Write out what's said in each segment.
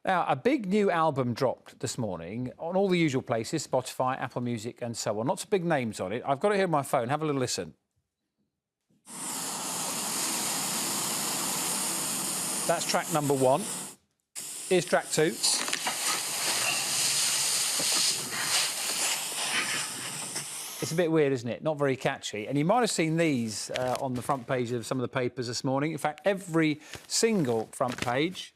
Now, a big new album dropped this morning on all the usual places, Spotify, Apple Music and so on. Lots of big names on it. I've got it here on my phone. Have a little listen. That's track number 1. Here's track 2. It's a bit weird, isn't it? Not very catchy. And you might have seen these on the front page of some of the papers this morning. In fact, every single front page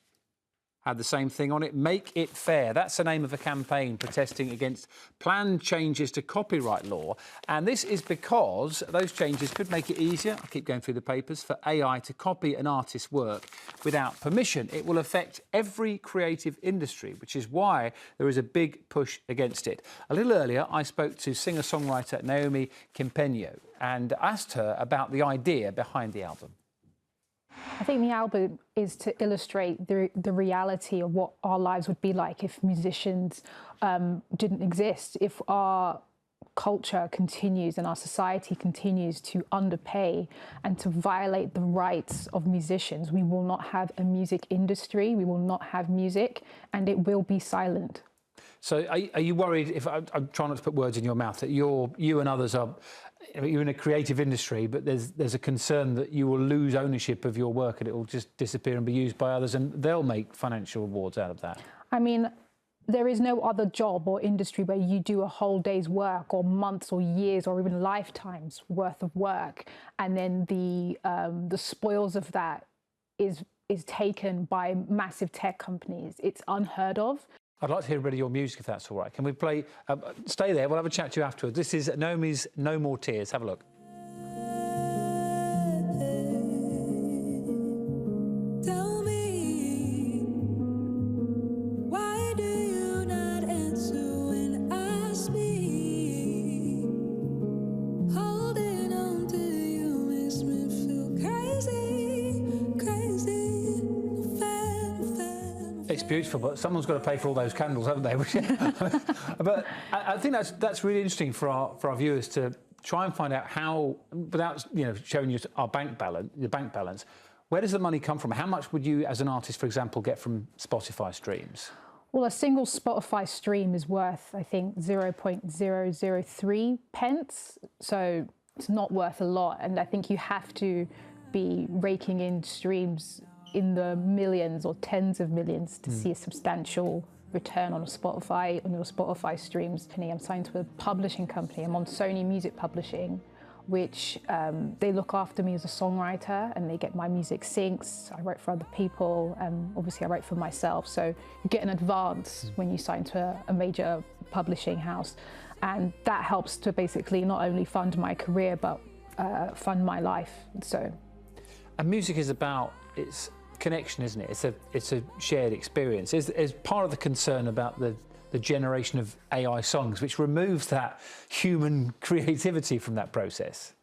had the same thing on it. Make it fair. That's the name of a campaign protesting against planned changes to copyright law. And this is because those changes could make it easier, I keep going through the papers, for AI to copy an artist's work without permission. It will affect every creative industry, which is why there is a big push against it. A little earlier, I spoke to singer-songwriter Naomi Kimpenu and asked her about the idea behind the album. I think the album is to illustrate the reality of what our lives would be like if musicians didn't exist, if our culture continues and our society continues to underpay and to violate the rights of musicians. We will not have a music industry, we will not have music, and it will be silent. So are you worried, if I'm trying not to put words in your mouth, that you and others are, you're in a creative industry, but there's a concern that you will lose ownership of your work and it will just disappear and be used by others and they'll make financial rewards out of that? I mean, there is no other job or industry where you do a whole day's work or months or years or even lifetimes worth of work, and then the spoils of that is taken by massive tech companies. It's unheard of. I'd like to hear a bit of your music, if that's all right. Can we play? Stay there, we'll have a chat to you afterwards. This is Naomi's No More Tears. Have a look. Tell me, why do you not answer when I speak? Holding on to you makes me feel crazy, crazy. It's beautiful, but someone's got to pay for all those candles, haven't they? But I think that's really interesting for our viewers to try and find out how, without showing you our bank balance, where does the money come from? How much would you, as an artist, for example, get from Spotify streams? Well, a single Spotify stream is worth, I think, 0.003 pence. So it's not worth a lot. And I think you have to be raking in streams in the millions or tens of millions to see a substantial return on your Spotify streams. I'm signed to a publishing company. I'm on Sony Music Publishing, which they look after me as a songwriter and they get my music syncs. I write for other people, and obviously I write for myself. So you get an advance when you sign to a major publishing house. And that helps to basically not only fund my career, but fund my life. And music is about its connection, isn't it? It's a shared experience. Is part of the concern about the generation of AI songs, which removes that human creativity from that process?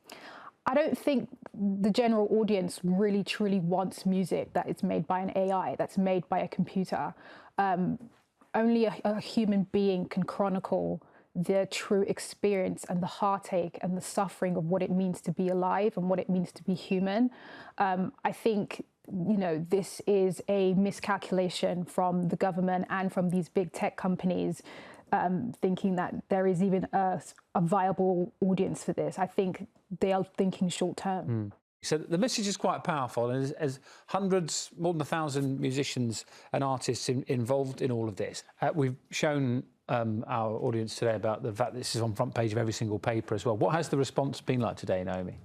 I don't think the general audience really truly wants music that is made by an AI, that's made by a computer. Only a human being can chronicle the true experience and the heartache and the suffering of what it means to be alive and what it means to be human. I think this is a miscalculation from the government and from these big tech companies, thinking that there is even a viable audience for this. I think they are thinking short term. So the message is quite powerful, and as hundreds, more than 1,000 musicians and artists involved in all of this. We've shown our audience today about the fact that this is on front page of every single paper as well. What has the response been like today, Naomi?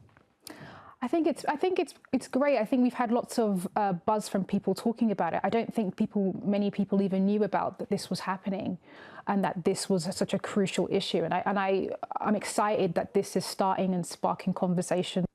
I think it's great. I think we've had lots of buzz from people talking about it. I don't think many people even knew about that this was happening, and that this was such a crucial issue. And I'm excited that this is starting and sparking conversation.